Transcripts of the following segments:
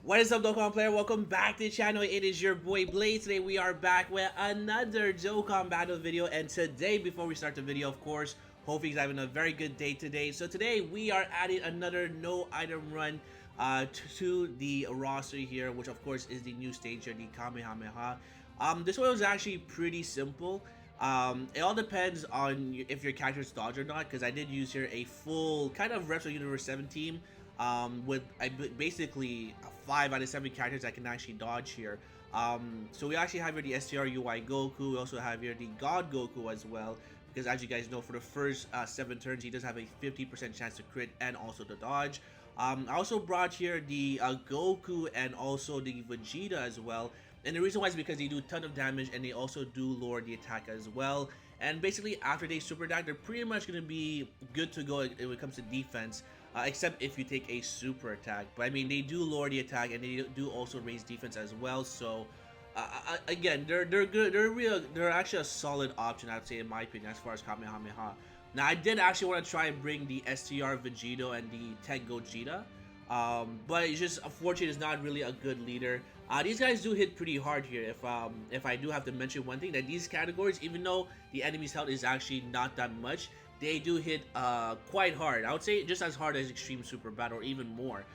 What is up, Dokkan player? Welcome back to the channel. It is your boy Blaze. Today we are back with another Dokkan battle video, and today, before we start the video, of course, hopefully you're having a very good day today. So today we are adding another no item run to the roster here, which of course is the new stage here, the Kamehameha. This one was actually pretty simple. It all depends on if your character's dodge or not, because I did use here a full kind of Wrestling Universe 7 team. With basically 5 out of 7 characters I can actually dodge here. So we actually have here the STR UI Goku. We also have here the God Goku as well, because as you guys know, for the first 7 turns he does have a 50% chance to crit and also to dodge. I also brought here the Goku and also the Vegeta as well, and the reason why is because they do a ton of damage and they also do lower the attack as well. And basically after they super attack, they're pretty much going to be good to go when it comes to defense. Except if you take a super attack, but I mean they do lower the attack and they do also raise defense as well. So again, they're good. They're actually a solid option, I'd say, in my opinion, as far as Kamehameha. Now I did actually want to try and bring the STR Vegito and the Tech Gogeta, but it's just unfortunately it's not really a good leader. These guys do hit pretty hard here. If I do have to mention one thing, that these categories, even though the enemy's health is actually not that much, they do hit quite hard. I would say just as hard as Extreme Super Battle or even more.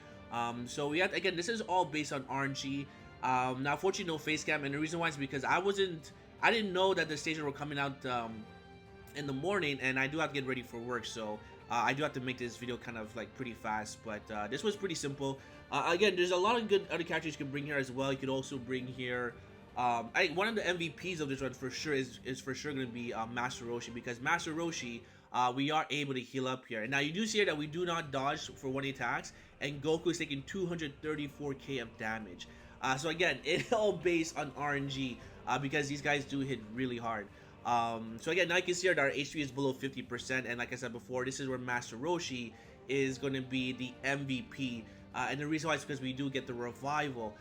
So we have, again, this is all based on RNG. Now unfortunately no face cam, and the reason why is because I didn't know that the stations were coming out in the morning, and I do have to get ready for work, so I do have to make this video kind of like pretty fast. But this was pretty simple. Again, there's a lot of good other characters you can bring here as well. You could also bring here one of the MVPs of this one for sure is for sure going to be Master Roshi, because Master Roshi, we are able to heal up here. And now you do see here that we do not dodge for one attacks, and Goku is taking 234k of damage. So again, it's all based on RNG because these guys do hit really hard. So again, now you can see here that our HP is below 50%, and like I said before, this is where Master Roshi is going to be the MVP. And the reason why is because we do get the revival.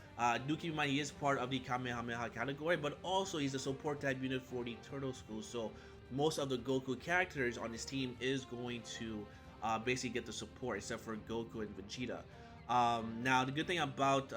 Do keep in mind he is part of the Kamehameha category, but also he's a support type unit for the Turtle School. So most of the Goku characters on his team is going to basically get the support, except for Goku and Vegeta. Now the good thing about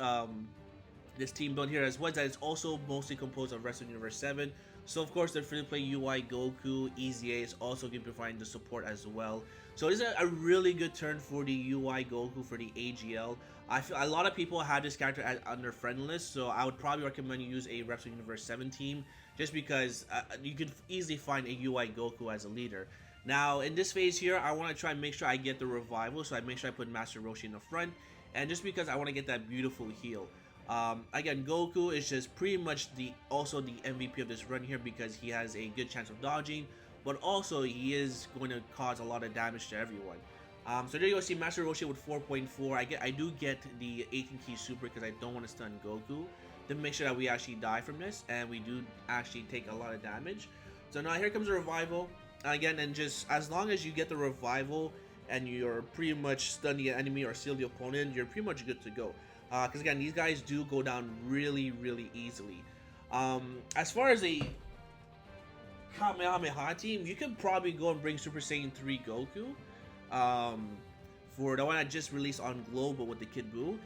this team build here as well is that it's also mostly composed of Wrestling Universe 7. So of course the free-to-play UI Goku EZA is also going to be providing the support as well. So this is a really good turn for the UI Goku for the AGL. I feel a lot of people have this character on their friend list, so I would probably recommend you use a Wrestling Universe 7 team, just because you could easily find a UI Goku as a leader. Now in this phase here, I want to try and make sure I get the revival, so I make sure I put Master Roshi in the front, and just because I want to get that beautiful heal. Again, Goku is just pretty much also the MVP of this run here, because he has a good chance of dodging, but also he is going to cause a lot of damage to everyone. So there you go, see Master Roshi with 4.4. I do get the 18 key super because I don't want to stun Goku, to make sure that we actually die from this, and we do actually take a lot of damage. So now here comes the revival again, and just as long as you get the revival and you're pretty much stun the enemy or seal the opponent, you're pretty much good to go. Because again, these guys do go down really easily. As far as a Kamehameha team, you can probably go and bring Super Saiyan 3 Goku. For the one I just released on Global with the Kid Buu.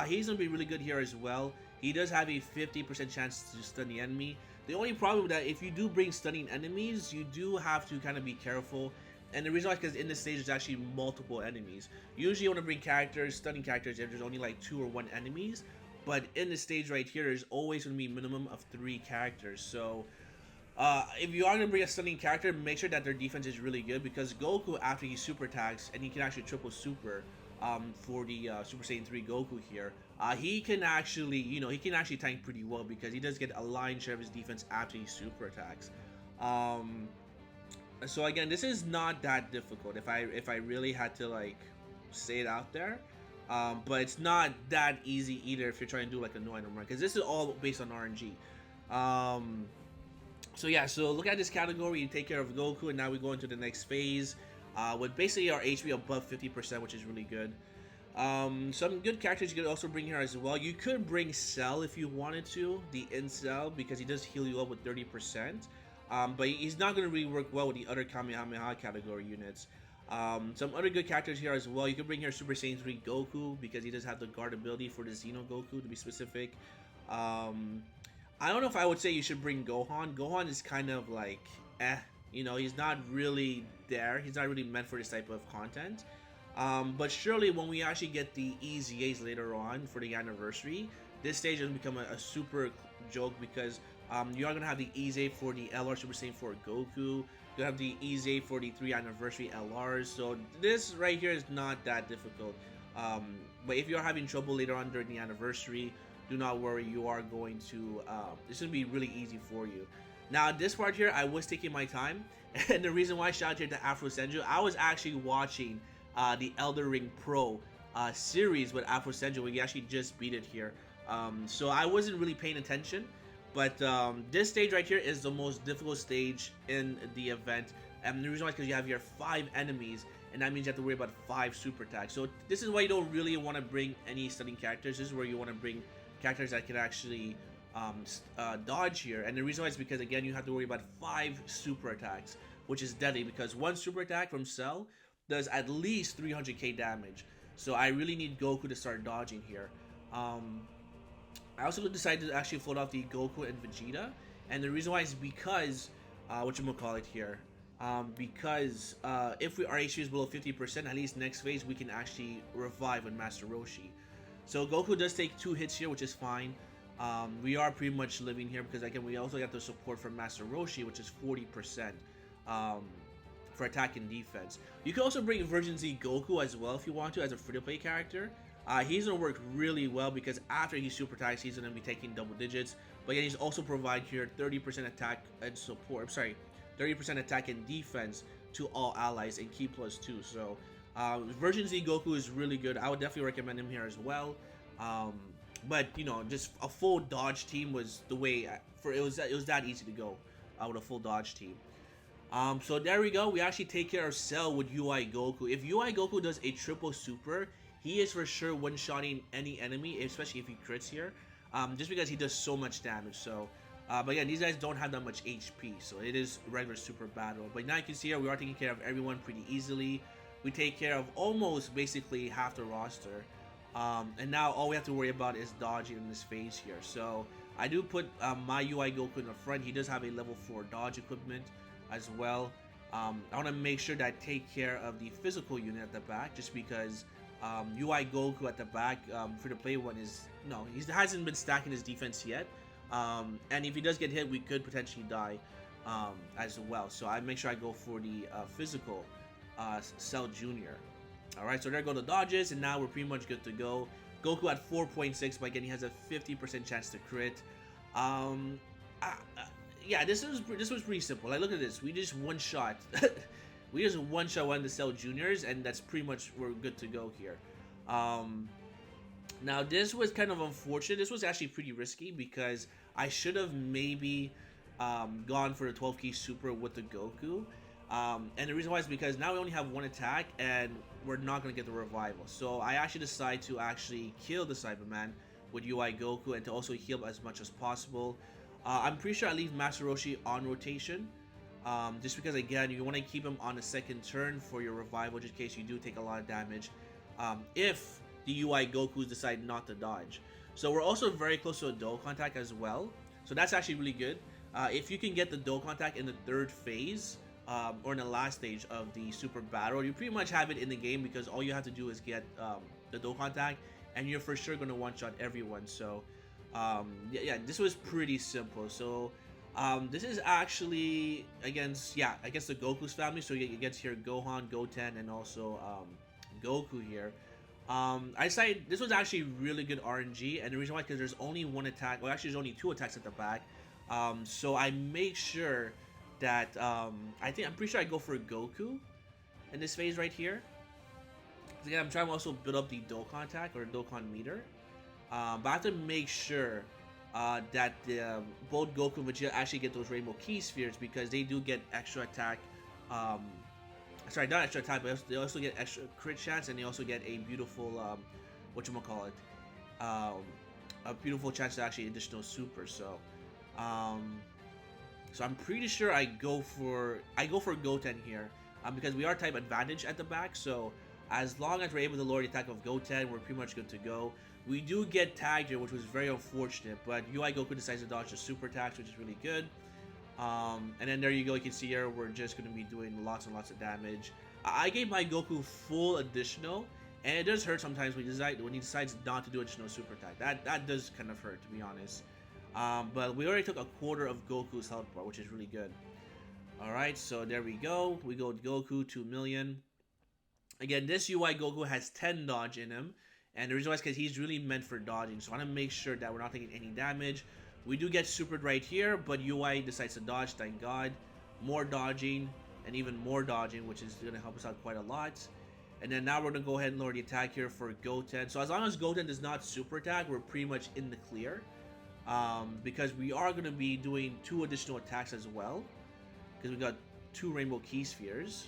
He's going to be really good here as well. He does have a 50% chance to stun the enemy. The only problem with that, if you do bring stunning enemies, you do have to kind of be careful. And the reason why is because in this stage there's actually multiple enemies. Usually you want to bring characters, stunning characters, if there's only like 2 or 1 enemies. But in this stage right here, there's always going to be a minimum of 3 characters. So if you are going to bring a stunning character, make sure that their defense is really good, because Goku, after he super attacks, and he can actually triple super for the Super Saiyan 3 Goku here, he can actually, he can actually tank pretty well, because he does get a lion's share of his defense after he super attacks. So again, this is not that difficult if I really had to like say it out there, but it's not that easy either if you're trying to do like a no item run, because this is all based on RNG. So yeah, so look at this category, you take care of Goku, and now we go into the next phase with basically our HP above 50%, which is really good. Some good characters you could also bring here as well. You could bring Cell if you wanted to, the Incel, because he does heal you up with 30%. But he's not going to really work well with the other Kamehameha category units. Some other good characters here as well. You can bring here Super Saiyan 3 Goku because he does have the guard ability for the Xeno Goku to be specific. I don't know if I would say you should bring Gohan. Gohan is kind of like, you know, he's not really there. He's not really meant for this type of content. But surely when we actually get the EZAs later on for the anniversary, this stage will become a super joke because you are going to have the EZA for the LR Super Saiyan 4 Goku. You have the EZA for the 3 anniversary LRs. So this right here is not that difficult. But if you're having trouble later on during the anniversary, do not worry. You are going to, this is going to be really easy for you. Now this part here, I was taking my time. And the reason why I shout out here to Afro Senju, I was actually watching the Elder Ring Pro series with Afro Senju. We actually just beat it here. So I wasn't really paying attention. But this stage right here is the most difficult stage in the event. And the reason why is because you have your 5 enemies. And that means you have to worry about 5 super attacks. So this is why you don't really want to bring any stunning characters. This is where you want to bring characters that can actually dodge here. And the reason why is because, again, you have to worry about 5 super attacks. Which is deadly because one super attack from Cell does at least 300k damage. So I really need Goku to start dodging here. I also decided to actually float off the Goku and Vegeta, and the reason why is because, whatchamacallit here, because if our HP is below 50%, at least next phase, we can actually revive with Master Roshi. So Goku does take 2 hits here, which is fine. We are pretty much living here because, again, we also got the support from Master Roshi, which is 40% for attack and defense. You can also bring Version Z Goku as well if you want to, as a free-to-play character. He's going to work really well because after he super attacks, he's going to be taking double digits. But again, he's also provide here 30% attack and support. I'm sorry, 30% attack and defense to all allies and Key Plus 2. So Version Z Goku is really good. I would definitely recommend him here as well. But you know, just a full dodge team was the way it was that easy to go with a full dodge team. So there we go. We actually take care of Cell with UI Goku. If UI Goku does a triple super, he is for sure one-shotting any enemy, especially if he crits here, just because he does so much damage. So, but again, these guys don't have that much HP, so it is regular super battle. But now you can see here, we are taking care of everyone pretty easily. We take care of almost basically half the roster. And now all we have to worry about is dodging in this phase here. So I do put my UI Goku in the front. He does have a level 4 dodge equipment as well. I want to make sure that I take care of the physical unit at the back, just because UI Goku at the back for the play one is he hasn't been stacking his defense yet, and if he does get hit, we could potentially die as well. So I make sure I go for the physical Cell Junior. All right, so there go the dodges, and now we're pretty much good to go. Goku at 4.6, but again, he has a 50% chance to crit. Yeah, this was pretty simple. Like, look at this. We just one shot. We just one shot one of the Cell Juniors, and that's pretty much we're good to go here. Now this was kind of unfortunate. This was actually pretty risky because I should have maybe gone for the 12 key super with the Goku. And the reason why is because now we only have one attack and we're not going to get the revival. So I actually decide to actually kill the Cyberman with UI Goku and to also heal as much as possible. I'm pretty sure I leave Master Roshi on rotation. Just because, again, you want to keep him on the second turn for your revival, just in case you do take a lot of damage. If the UI Gokus decide not to dodge. So we're also very close to a Dokkan attack as well. So that's actually really good. If you can get the Dokkan attack in the 3rd phase, or in the last stage of the super battle, you pretty much have it in the game because all you have to do is get the Dokkan attack and you're for sure going to one-shot everyone. So yeah, this was pretty simple. So this is actually against the Goku's family, so you get here Gohan, Goten, and also Goku here. I decided this was actually really good RNG, and the reason why because there's only one attack, well actually there's only 2 attacks at the back. So I make sure that I'm pretty sure I go for Goku in this phase right here. Again, I'm trying to also build up the Dokkan attack or Dokkan meter, but I have to make sure that both Goku and Vegeta actually get those Rainbow Key Spheres because they do get extra attack. Sorry, not extra attack, but they also get extra crit chance, and they also get a beautiful a beautiful chance to actually additional super. So so I'm pretty sure I go for Goten here because we are type advantage at the back. So as long as we're able to lower the attack of Goten, we're pretty much good to go. We do get tagged here, which was very unfortunate, but UI Goku decides to dodge the super attacks, which is really good. And then there you go, you can see here we're just going to be doing lots and lots of damage. I gave my Goku full additional, and it does hurt sometimes when he decides not to do additional super attack. That does kind of hurt, to be honest. But we already took a quarter of Goku's health bar, which is really good. Alright, so there we go. We go Goku 2 million. Again, this UI Goku has 10 dodge in him. And the reason why is because he's really meant for dodging. So I want to make sure that we're not taking any damage. We do get supered right here, but UI decides to dodge, thank God. More dodging, and even more dodging, which is going to help us out quite a lot. And then now we're going to go ahead and lower the attack here for Goten. So as long as Goten does not super attack, we're pretty much in the clear. Because we are going to be doing 2 additional attacks as well. Because we got 2 Rainbow Key Spheres.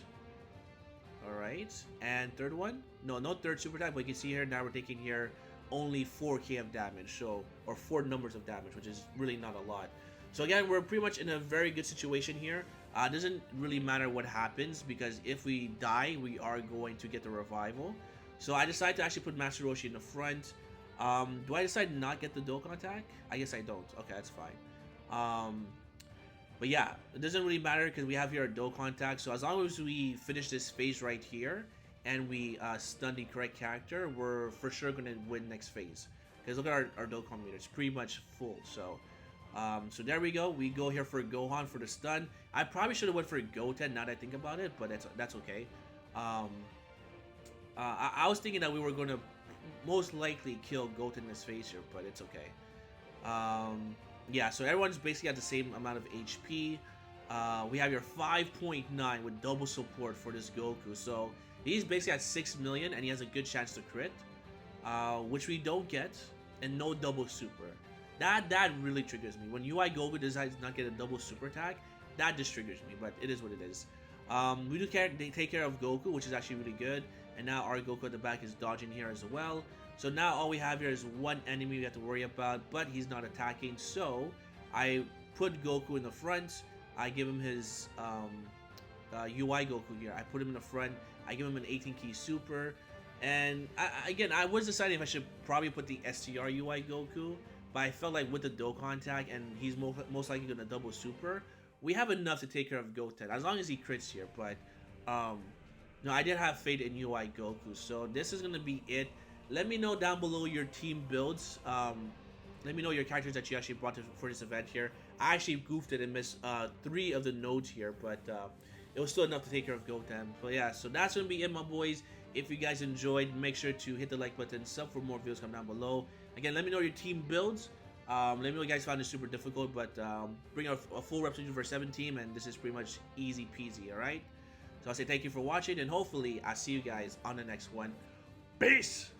Alright, and third one? No third super attack, but you can see here, now we're taking here only 4k of damage, so, or 4 numbers of damage, which is really not a lot. So again, we're pretty much in a very good situation here. It doesn't really matter what happens, because if we die, we are going to get the revival. So I decided to actually put Master Roshi in the front. Do I decide to not get the Dokkan attack? I guess I don't. Okay, that's fine. But yeah, it doesn't really matter because we have here a Dokkan attack. So as long as we finish this phase right here and we stun the correct character, we're for sure going to win next phase. Because look at our Dokkan meter. It's pretty much full. So so there we go. We go here for Gohan for the stun. I probably should have went for Goten now that I think about it, but that's okay. I was thinking that we were going to most likely kill Goten in this phase here, but it's okay. Yeah, so everyone's basically at the same amount of HP. We have your 5.9 with double support for this Goku. So he's basically at 6 million and he has a good chance to crit, which we don't get, and no double super. That really triggers me. When UI Goku decides to not get a double super attack, that just triggers me, but it is what it is. We do take care of Goku, which is actually really good. And now our Goku at the back is dodging here as well. So now all we have here is one enemy we have to worry about, but he's not attacking. So I put Goku in the front. I give him his UI Goku here. I put him in the front. I give him an 18 key super. And again, I was deciding if I should probably put the STR UI Goku, but I felt like with the Dokkan attack and he's most likely going to double super, we have enough to take care of Goten as long as he crits here. But no, I did have faith in UI Goku. So this is going to be it. Let me know down below your team builds. Let me know your characters that you actually brought for this event here. I actually goofed it and missed 3 of the nodes here, but it was still enough to take care of Goten. But yeah, so that's going to be it, my boys. If you guys enjoyed, make sure to hit the like button, sub for more videos come down below. Again, let me know your team builds. Let me know you guys found it super difficult, but bring a full representation for 7 team, and this is pretty much easy peasy, alright? So I'll say thank you for watching, and hopefully I'll see you guys on the next one. Peace!